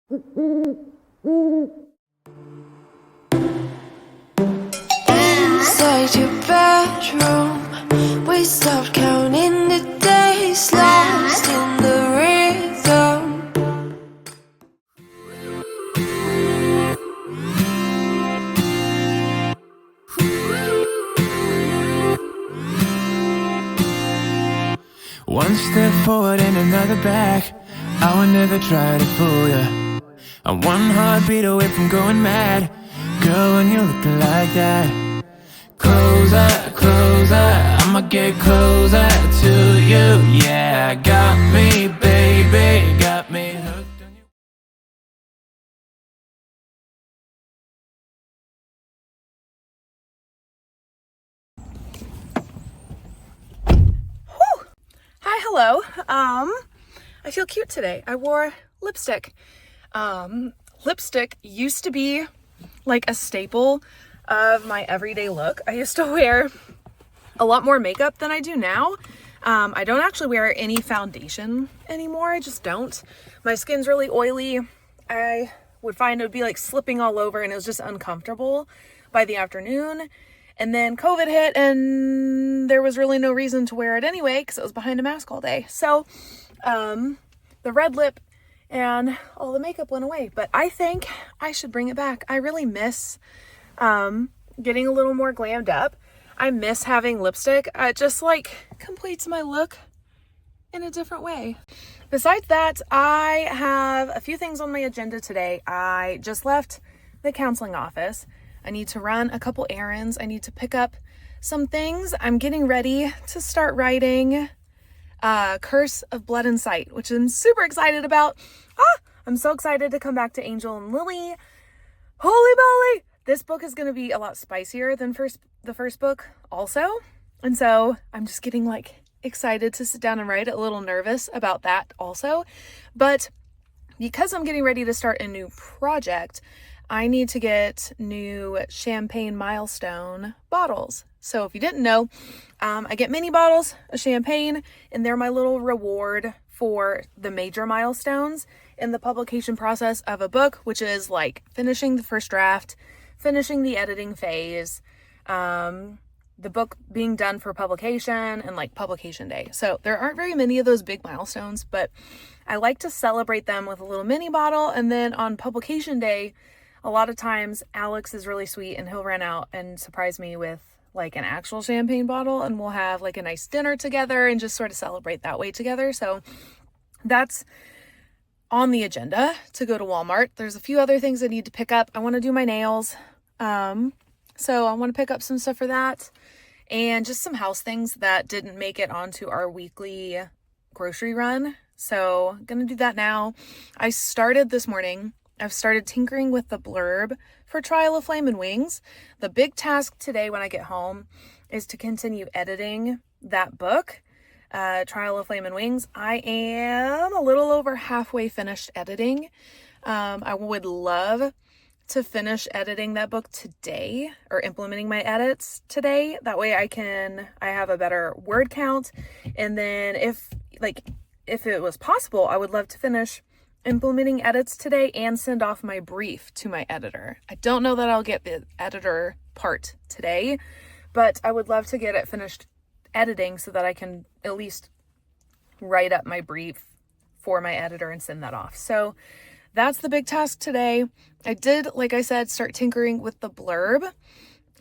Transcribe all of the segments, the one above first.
Inside your bedroom, we stopped counting the days, lost in the rhythm. One step forward and another back, I would never try to fool ya. I'm one heartbeat away from going mad, girl, when you look like that. Closer, closer, I'ma get closer to you. Yeah, got me, baby, got me hooked on you. Hi, hello. I feel cute today. I wore lipstick. Lipstick used to be like a staple of my everyday look. I used to wear a lot more makeup than I do now. I don't actually wear any foundation anymore. I just don't. My skin's really oily. I would find it would be like slipping all over and it was just uncomfortable by the afternoon. And then COVID hit and there was really no reason to wear it anyway because it was behind a mask all day. So the red lip and all the makeup went away. But I think I should bring it back. I really miss getting a little more glammed up. I miss having lipstick. It just like completes my look in a different way. Besides that, I have a few things on my agenda today. I just left the counseling office. I need to run a couple errands. I need to pick up some things. I'm getting ready to start writing Curse of Blood and Sight, which I'm super excited about. I'm so excited to come back to Angel and Lily. Holy moly! This book is going to be a lot spicier than the first book also. And so I'm just getting like excited to sit down and write, a little nervous about that also. But because I'm getting ready to start a new project, I need to get new champagne milestone bottles. So if you didn't know, I get mini bottles of champagne and they're my little reward for the major milestones in the publication process of a book, which is like finishing the first draft, finishing the editing phase, the book being done for publication, and like publication day. So there aren't very many of those big milestones, but I like to celebrate them with a little mini bottle. And then on publication day, a lot of times Alex is really sweet and he'll run out and surprise me with like an actual champagne bottle, and we'll have like a nice dinner together and just sort of celebrate that way together. So that's on the agenda to go to Walmart. There's a few other things I need to pick up. I want to do my nails. So I want to pick up some stuff for that and just some house things that didn't make it onto our weekly grocery run. So I'm going to do that now. I started this morning. I've started tinkering with the blurb for Trial of Flame and Wings. The big task today when I get home is to continue editing that book, Trial of Flame and Wings. I am a little over halfway finished editing. I would love to finish editing that book today, or implementing my edits today. That way I have a better word count. And then if it was possible, I would love to finish implementing edits today and send off my brief to my editor. I don't know that I'll get the editor part today, but I would love to get it finished editing so that I can at least write up my brief for my editor and send that off. So that's the big task today. I did, like I said, start tinkering with the blurb.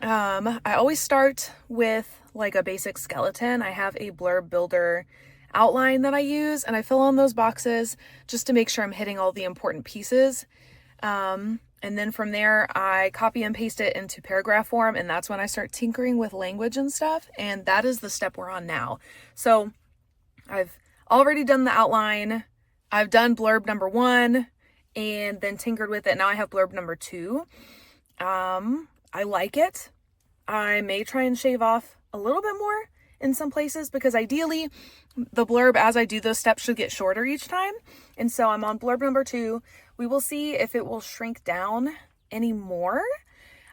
I always start with like a basic skeleton. I have a blurb builder outline that I use, and I fill on those boxes just to make sure I'm hitting all the important pieces. And then from there, I copy and paste it into paragraph form, and that's when I start tinkering with language and stuff. And that is the step we're on now. So I've already done the outline. I've done blurb number 1 and then tinkered with it. Now I have blurb number 2. I like it. I may try and shave off a little bit more in some places, because ideally the blurb as I do those steps should get shorter each time. And so I'm on blurb number 2. We will see if it will shrink down anymore.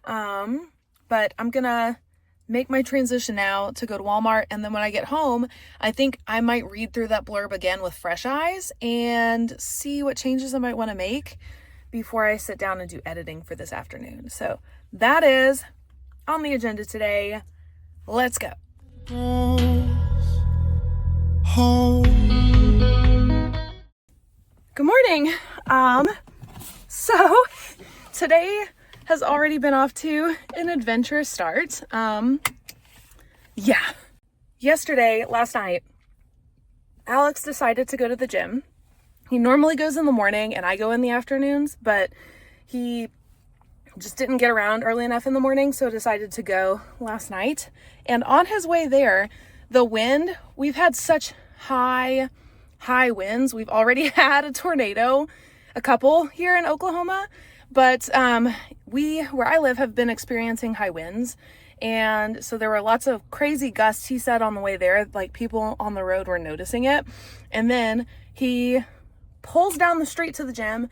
But I'm gonna make my transition now to go to Walmart. And then when I get home, I think I might read through that blurb again with fresh eyes and see what changes I might want to make. before I sit down and do editing for this afternoon. So that is on the agenda today. Let's go. Good morning. So today has already been off to an adventurous start. Last night, Alex decided to go to the gym. He normally goes in the morning and I go in the afternoons, but he just didn't get around early enough in the morning, so decided to go last night. And on his way there, the wind, we've had such high winds. We've already had a tornado, a couple here in Oklahoma, but where I live, have been experiencing high winds. And so there were lots of crazy gusts, he said, on the way there. Like, people on the road were noticing it. And then he pulls down the street to the gym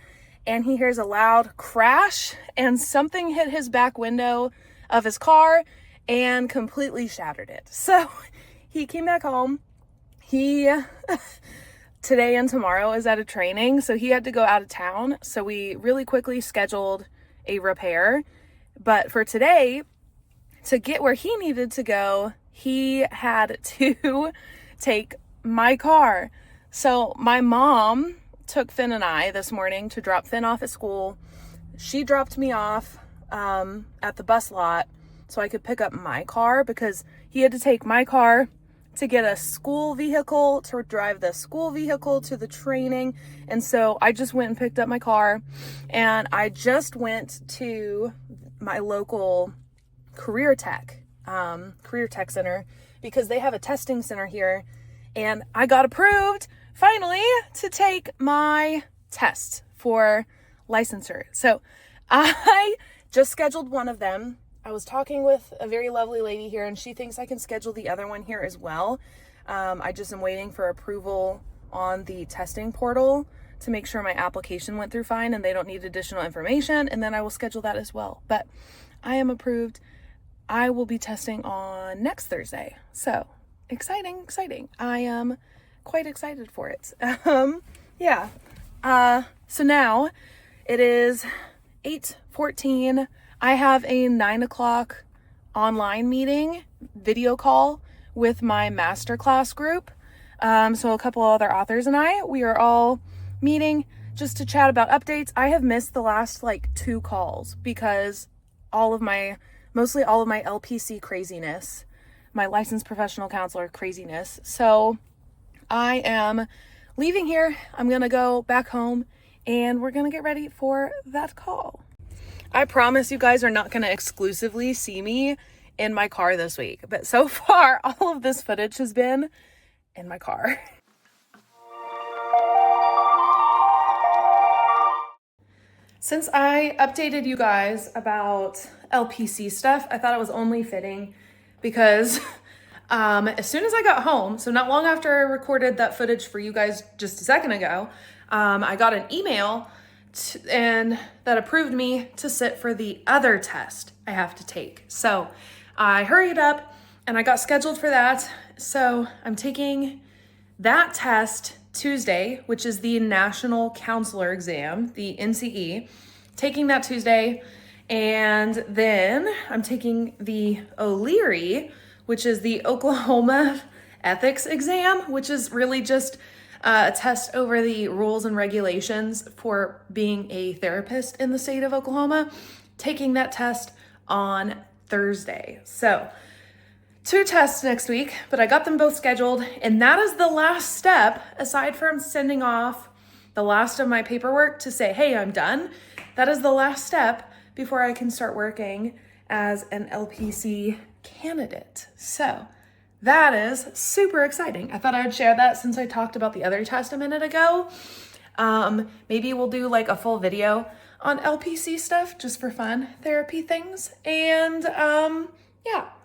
and he hears a loud crash and something hit his back window of his car and completely shattered it. So he came back home. He today and tomorrow is at a training, so he had to go out of town. So we really quickly scheduled a repair. But for today, to get where he needed to go, he had to take my car. So my mom took Finn and I this morning to drop Finn off at school. She dropped me off at the bus lot so I could pick up my car, because he had to take my car to get a school vehicle to drive the school vehicle to the training. And so I just went and picked up my car, and I just went to my local career tech center, because they have a testing center here, and I got approved finally to take my test for licensure. So I just scheduled one of them. I was talking with a very lovely lady here, and she thinks I can schedule the other one here as well. I just am waiting for approval on the testing portal to make sure my application went through fine and they don't need additional information, and then I will schedule that as well. But I am approved. I will be testing on next Thursday. So exciting. I am quite excited for it. So now it is 8:14. I have a 9 o'clock online meeting, video call with my masterclass group. So a couple other authors and we are all meeting just to chat about updates. I have missed the last 2 calls because mostly all of my LPC craziness, my licensed professional counselor craziness. So I am leaving here. I'm going to go back home and we're going to get ready for that call. I promise you guys are not going to exclusively see me in my car this week, but so far all of this footage has been in my car. Since I updated you guys about LPC stuff, I thought it was only fitting because as soon as I got home, so not long after I recorded that footage for you guys just a second ago, I got an email and that approved me to sit for the other test I have to take. So I hurried up and I got scheduled for that. So I'm taking that test Tuesday, which is the National Counselor Exam, the NCE, taking that Tuesday. And then I'm taking the O'Leary, which is the Oklahoma Ethics Exam, which is really just a test over the rules and regulations for being a therapist in the state of Oklahoma, taking that test on Thursday. So 2 tests next week, but I got them both scheduled, and that is the last step, aside from sending off the last of my paperwork to say, hey, I'm done. That is the last step before I can start working as an LPC candidate. So that is super exciting. I thought I would share that since I talked about the other test a minute ago. Maybe we'll do a full video on LPC stuff just for fun, therapy things. And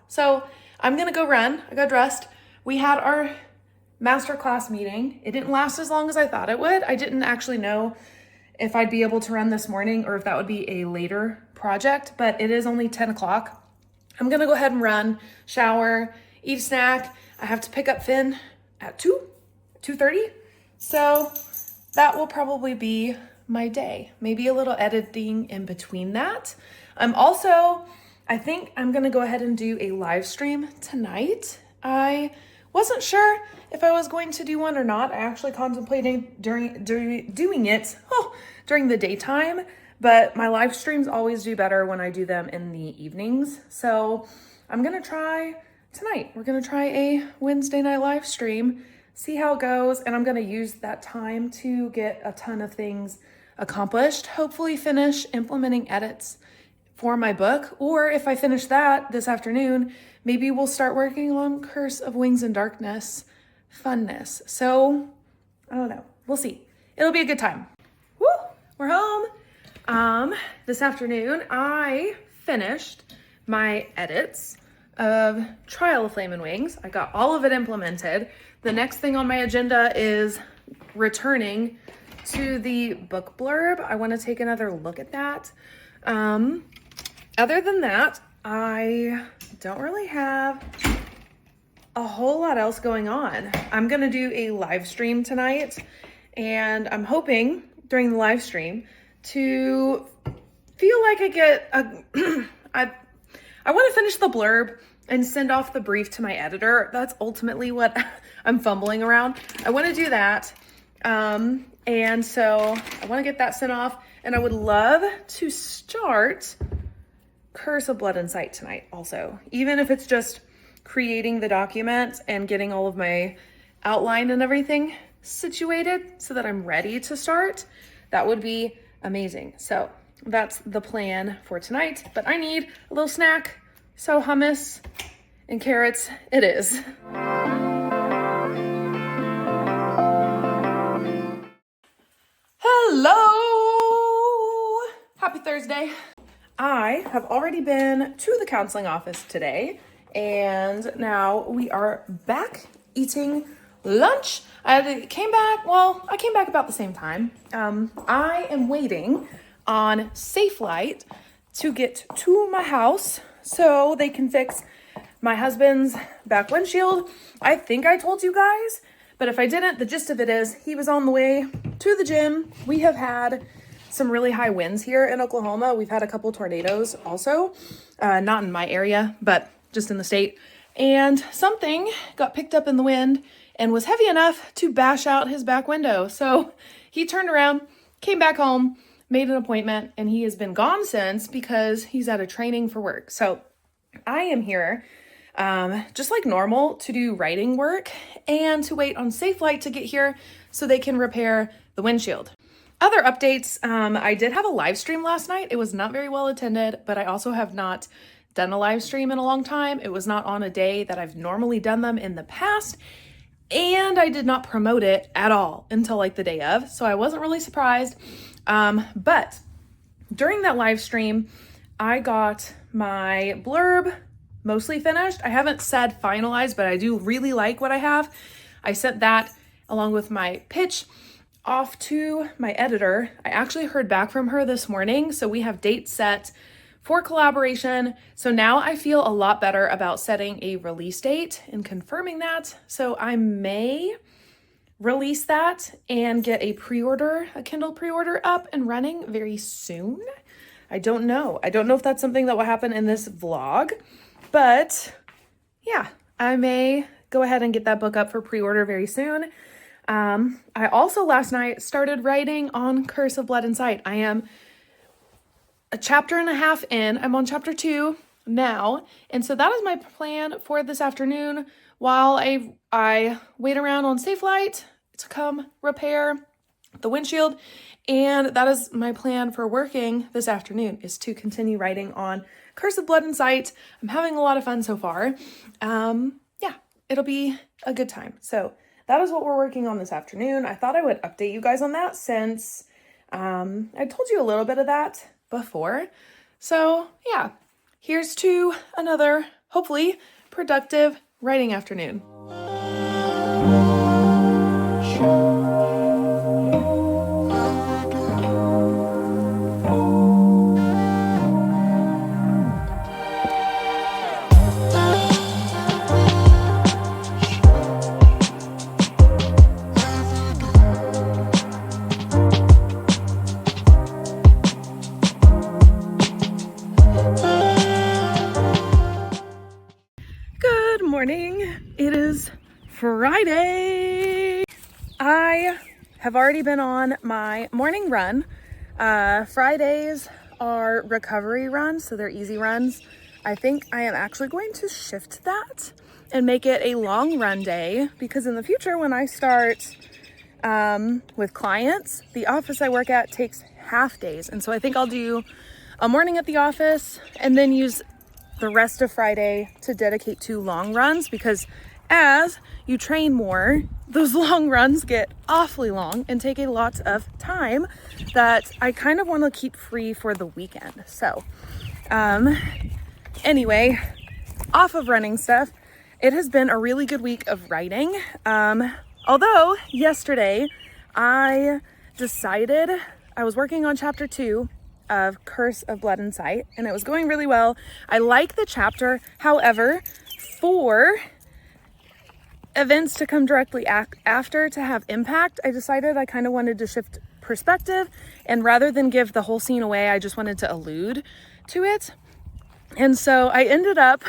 so I'm gonna go run. I got dressed. We had our masterclass meeting. It didn't last as long as I thought it would. I didn't actually know if I'd be able to run this morning or if that would be a later project, but it is only 10 o'clock. I'm gonna go ahead and run, shower, eat a snack. I have to pick up Finn at 2:30. So that will probably be my day. Maybe a little editing in between that. I think I'm gonna go ahead and do a live stream tonight. I wasn't sure if I was going to do one or not. I actually contemplated doing it during the daytime, but my live streams always do better when I do them in the evenings. So I'm gonna try tonight. We're gonna try a Wednesday night live stream, see how it goes, and I'm gonna use that time to get a ton of things accomplished, hopefully finish implementing edits for my book, or if I finish that this afternoon, maybe we'll start working on Curse of Wings and Darkness funness. So, I don't know. We'll see. It'll be a good time. Woo! We're home. This afternoon, I finished my edits of Trial of Flame and Wings. I got all of it implemented. The next thing on my agenda is returning to the book blurb. I want to take another look at that. Other than that, I don't really have a whole lot else going on. I'm going to do a live stream tonight, and I'm hoping during the live stream to feel like I get I want to finish the blurb and send off the brief to my editor. That's ultimately what I'm fumbling around. I want to do that. And so I want to get that sent off, and I would love to start Curse of Blood and Sight tonight also, even if it's just creating the document and getting all of my outline and everything situated so that I'm ready to start. That would be amazing. So that's the plan for tonight, but I need a little snack. So hummus and carrots it is. Hello! Happy Thursday. I have already been to the counseling office today, and now we are back eating lunch. I came back about the same time. I am waiting on Safelite to get to my house so they can fix my husband's back windshield. I think I told you guys, but if I didn't, the gist of it is he was on the way to the gym. We have had some really high winds here in Oklahoma. We've had a couple tornadoes also, not in my area, but just in the state. And something got picked up in the wind and was heavy enough to bash out his back window. So he turned around, came back home, made an appointment, and he has been gone since because he's at a training for work. So I am here just like normal to do writing work and to wait on Safelite to get here so they can repair the windshield. Other updates, I did have a live stream last night. It was not very well attended, but I also have not done a live stream in a long time. It was not on a day that I've normally done them in the past, and I did not promote it at all until like the day of, so I wasn't really surprised. But during that live stream, I got my blurb mostly finished. I haven't said finalized, but I do really like what I have. I sent that along with my pitch off to my editor. I actually heard back from her this morning, so we have dates set for collaboration. So now I feel a lot better about setting a release date and confirming that. So I may release that and get a Kindle pre-order up and running very soon. I don't know. I don't know if that's something that will happen in this vlog, but yeah, I may go ahead and get that book up for pre-order very soon. I also last night started writing on Curse of Blood and Sight. I am a chapter and a half in. I'm on chapter 2 now. And so that is my plan for this afternoon while I wait around on Safelite to come repair the windshield. And that is my plan for working this afternoon, is to continue writing on Curse of Blood and Sight. I'm having a lot of fun so far. Yeah, it'll be a good time. So that is what we're working on this afternoon. I thought I would update you guys on that since I told you a little bit of that before. So yeah, here's to another, hopefully, productive writing afternoon. Friday. I have already been on my morning run. Fridays are recovery runs, so they're easy runs. I think I am actually going to shift that and make it a long run day, because in the future when I start with clients, the office I work at takes half days. And so I think I'll do a morning at the office and then use the rest of Friday to dedicate to long runs, because as you train more, those long runs get awfully long and take a lot of time that I kind of want to keep free for the weekend. So anyway, off of running stuff, it has been a really good week of writing. Although yesterday I decided I was working on chapter 2 of Curse of Blood and Sight, and it was going really well. I like the chapter. However, for events to come directly after to have impact, I decided I kind of wanted to shift perspective, and rather than give the whole scene away, I just wanted to allude to it. And so I ended up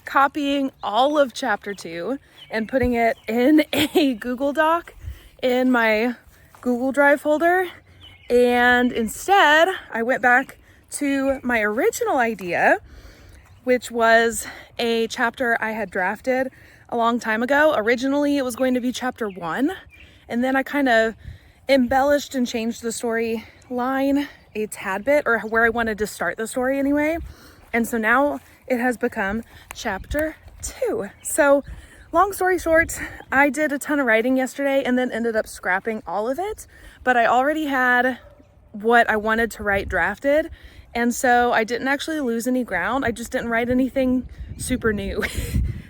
copying all of chapter 2 and putting it in a Google Doc in my Google Drive folder. And instead, I went back to my original idea, which was a chapter I had drafted a long time ago. Originally, it was going to be chapter 1, and then I kind of embellished and changed the storyline a tad bit, or where I wanted to start the story anyway. And so now it has become chapter 2. So long story short, I did a ton of writing yesterday and then ended up scrapping all of it, but I already had what I wanted to write drafted. And so I didn't actually lose any ground. I just didn't write anything super new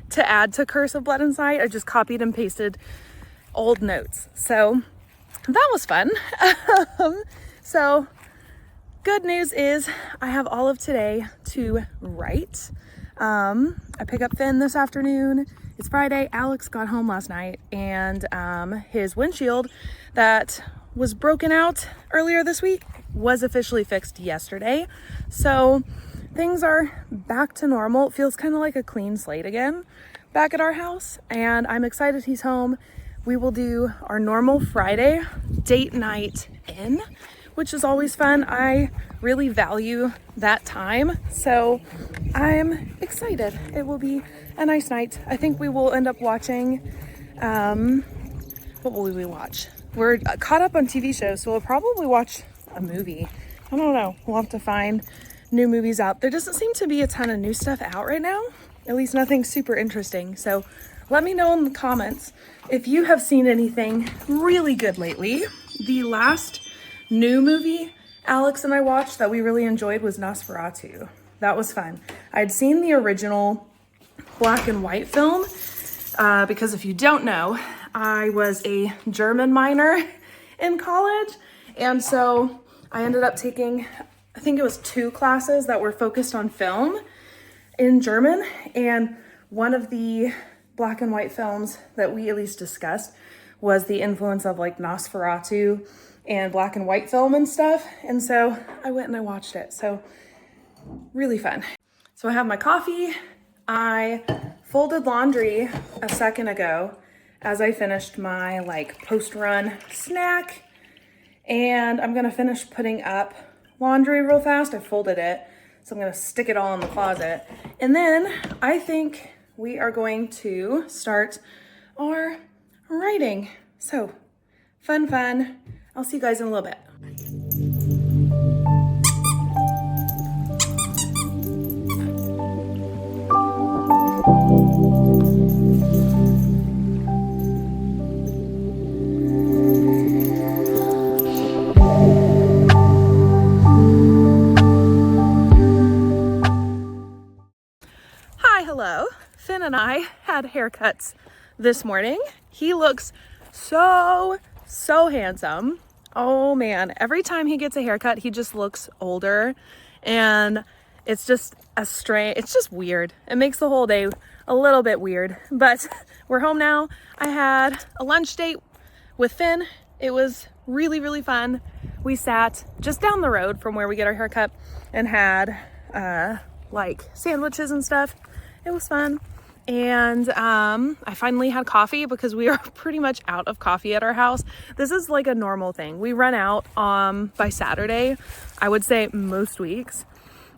to add to Curse of Blood and Sight. I just copied and pasted old notes. So that was fun. So good news is I have all of today to write. I pick up Finn this afternoon. It's Friday. Alex got home last night, and his windshield that was broken out earlier this week was officially fixed yesterday. So things are back to normal. It feels kind of like a clean slate again back at our house, and I'm excited he's home. We will do our normal Friday date night in, which is always fun. I really value that time, so I'm excited. It will be a nice night. I think we will end up watching, what will we watch? We're caught up on TV shows, so we'll probably watch a movie. I don't know. We'll have to find new movies out. There doesn't seem to be a ton of new stuff out right now, at least nothing super interesting. So let me know in the comments if you have seen anything really good lately. The last new movie Alex and I watched that we really enjoyed was Nosferatu. That was fun. I'd seen the original black and white film because if you don't know, I was a German minor in college, and so I ended up taking, I think it was 2 classes that were focused on film in German, and one of the black and white films that we at least discussed was the influence of like Nosferatu and black and white film and stuff. And so I went and I watched it. So really fun. So I have my coffee. I folded laundry a second ago as I finished my like post-run snack. And I'm gonna finish putting up laundry real fast. I folded it, so I'm gonna stick it all in the closet. And then I think we are going to start our writing. So fun. I'll see you guys in a little bit. Hello. Finn and I had haircuts this morning. He looks so handsome. Oh man, every time he gets a haircut, he just looks older, and it's just it's just weird. It makes the whole day a little bit weird, but we're home now. I had a lunch date with Finn. It was really fun. We sat just down the road from where we get our haircut and had like sandwiches and stuff. It was fun. and I finally had coffee because we are pretty much out of coffee at our house. This is like a normal thing. We run out by Saturday, I would say most weeks.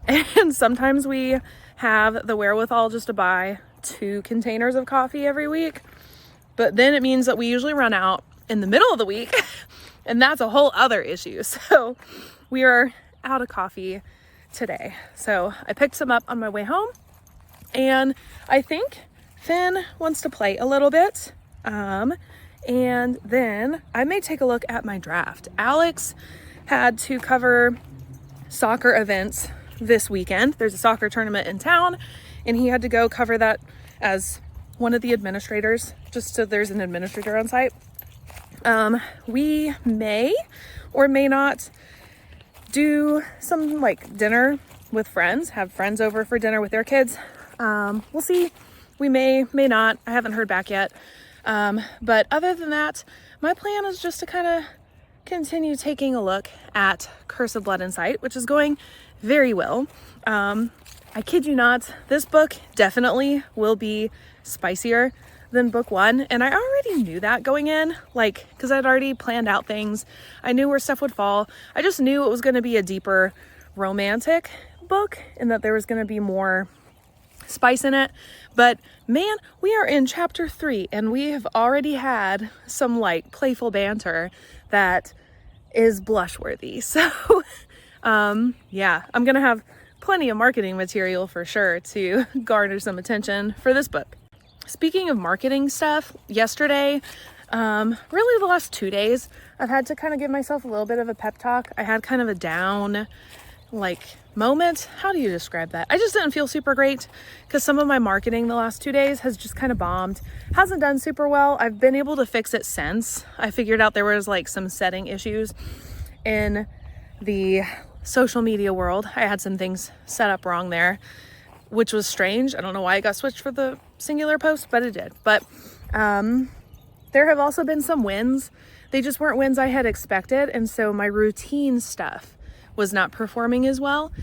And sometimes we have the wherewithal just to buy 2 containers of coffee every week. But then it means that we usually run out in the middle of the week. And that's a whole other issue. So we are out of coffee today. So I picked some up on my way home. And I think Finn wants to play a little bit. And then I may take a look at my draft. Alex had to cover soccer events this weekend. There's a soccer tournament in town, and he had to go cover that as one of the administrators, just so there's an administrator on site. We may or may not do some like dinner with friends, have friends over for dinner with their kids. We'll see. We may not. I haven't heard back yet. But other than that, my plan is just to kind of continue taking a look at Curse of Blood and Sight, which is going very well. I kid you not, this book definitely will be spicier than book 1. And I already knew that going in, like, because I'd already planned out things. I knew where stuff would fall. I just knew it was going to be a deeper romantic book and that there was going to be more spice in it. But man, we are in chapter 3 and we have already had some like playful banter that is blush worthy. So yeah, I'm gonna have plenty of marketing material for sure to garner some attention for this book. Speaking of marketing stuff, yesterday, really the last 2 days, I've had to kind of give myself a little bit of a pep talk. I had kind of a down like moment. How do you describe that? I just didn't feel super great because some of my marketing the last 2 days has just kind of bombed. Hasn't done super well. I've been able to fix it since. I figured out there was like some setting issues in the social media world. I had some things set up wrong there, which was strange. I don't know why it got switched for the singular post, but it did. But there have also been some wins. They just weren't wins I had expected. And so my routine stuff was not performing as well.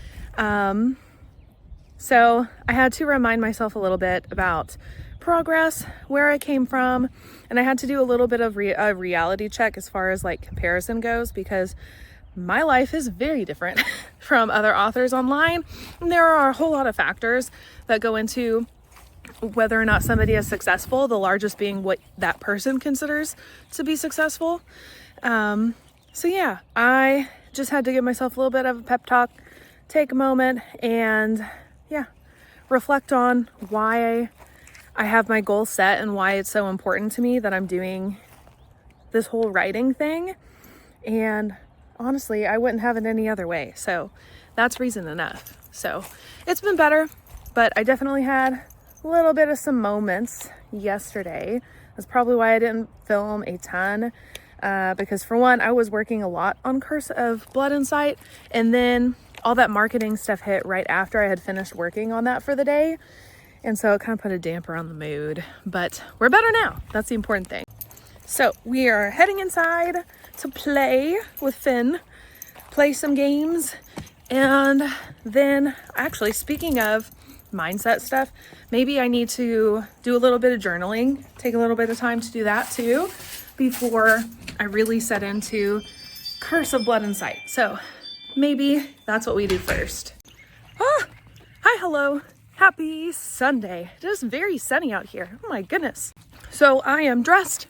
So I had to remind myself a little bit about progress, where I came from, and I had to do a little bit of a reality check as far as like comparison goes, because my life is very different from other authors online. And there are a whole lot of factors that go into whether or not somebody is successful, the largest being what that person considers to be successful. So yeah, I just had to give myself a little bit of a pep talk, take a moment, and yeah, reflect on why I have my goal set and why it's so important to me that I'm doing this whole writing thing. And honestly, I wouldn't have it any other way. So that's reason enough. So it's been better, but I definitely had a little bit of some moments yesterday. That's probably why I didn't film a ton. Because for one, I was working a lot on Curse of Blood and Sight, and then all that marketing stuff hit right after I had finished working on that for the day. And so it kind of put a damper on the mood, but we're better now. That's the important thing. So we are heading inside to play with Finn, play some games. And then actually, speaking of mindset stuff, maybe I need to do a little bit of journaling, take a little bit of time to do that too, before I really set into Curse of Blood and Sight. So maybe that's what we do first. Hi, hello. Happy Sunday. It is very sunny out here. Oh my goodness. So I am dressed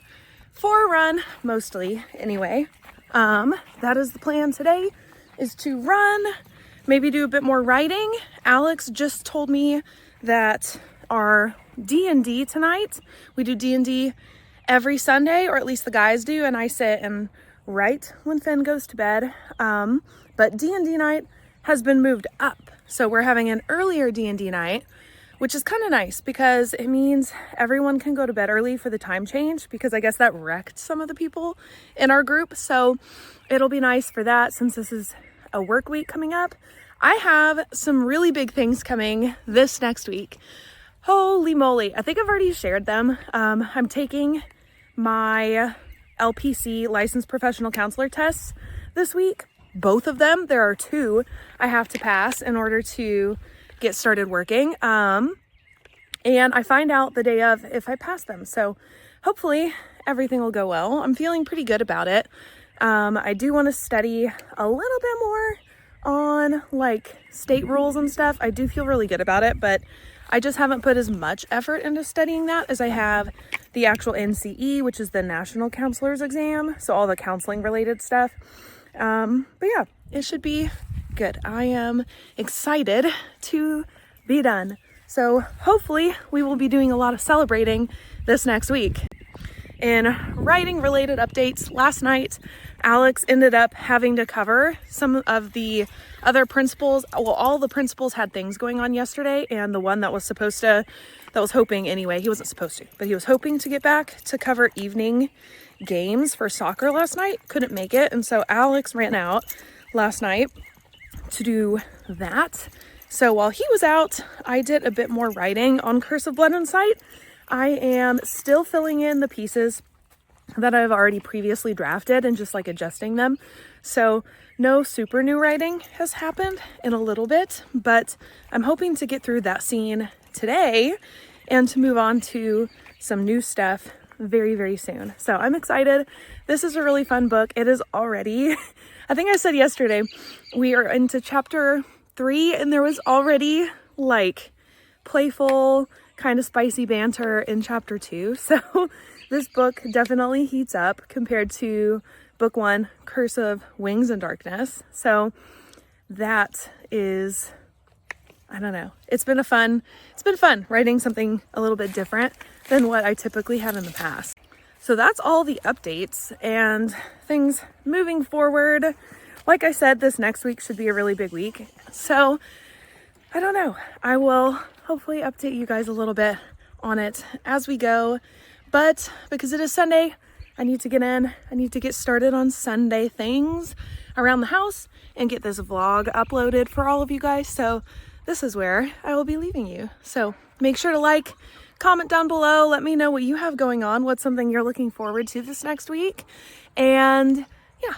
for a run, mostly anyway. That is the plan today, is to run, maybe do a bit more writing. Alex just told me that our D&D tonight, we do D&D every Sunday, or at least the guys do, and I sit and write when Finn goes to bed. But D&D night has been moved up. So we're having an earlier D&D night, which is kind of nice because it means everyone can go to bed early for the time change, because I guess that wrecked some of the people in our group. So it'll be nice for that since this is a work week coming up. I have some really big things coming this next week. Holy moly. I think I've already shared them. I'm taking my LPC, licensed professional counselor tests this week. Both of them. There are 2 I have to pass in order to get started working. And and I find out the day of if I pass them. So hopefully everything will go well. I'm feeling pretty good about it. I do want to study a little bit more on like state rules and stuff. I do feel really good about it, but I just haven't put as much effort into studying that as I have the actual NCE, which is the National Counselor's Exam. So all the counseling related stuff. But yeah, it should be good. I am excited to be done. So hopefully we will be doing a lot of celebrating this next week. In writing related updates, last night, Alex ended up having to cover some of the other principals. Well, all the principals had things going on yesterday, and the one that was hoping anyway, he wasn't supposed to, but he was hoping to get back to cover evening games for soccer last night, couldn't make it. And so Alex ran out last night to do that. So while he was out, I did a bit more writing on Curse of Blood and Sight. I am still filling in the pieces that I've already previously drafted and just like adjusting them. So no super new writing has happened in a little bit, but I'm hoping to get through that scene today and to move on to some new stuff very, very soon. So I'm excited. This is a really fun book. It is already, I think I said yesterday, we are into chapter 3 and there was already like playful, kind of spicy banter in chapter 2. So this book definitely heats up compared to book 1, Curse of Wings and Darkness. So that is, I don't know. It's been fun writing something a little bit different than what I typically have in the past. So that's all the updates and things moving forward. Like I said, this next week should be a really big week. So I don't know. I will hopefully update you guys a little bit on it as we go. But because it is Sunday, I need to get started on Sunday things around the house and get this vlog uploaded for all of you guys. So this is where I will be leaving you. So make sure to like, comment down below. Let me know what you have going on. What's something you're looking forward to this next week. And yeah,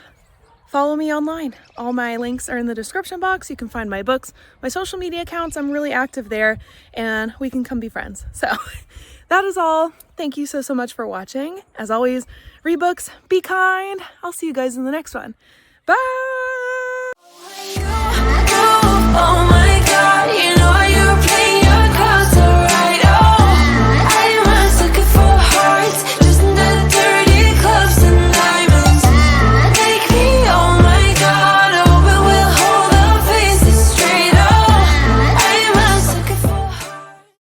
follow me online. All my links are in the description box. You can find my books, my social media accounts. I'm really active there and we can come be friends. So that is all. Thank you so much for watching. As always, read books, be kind. I'll see you guys in the next one. Bye.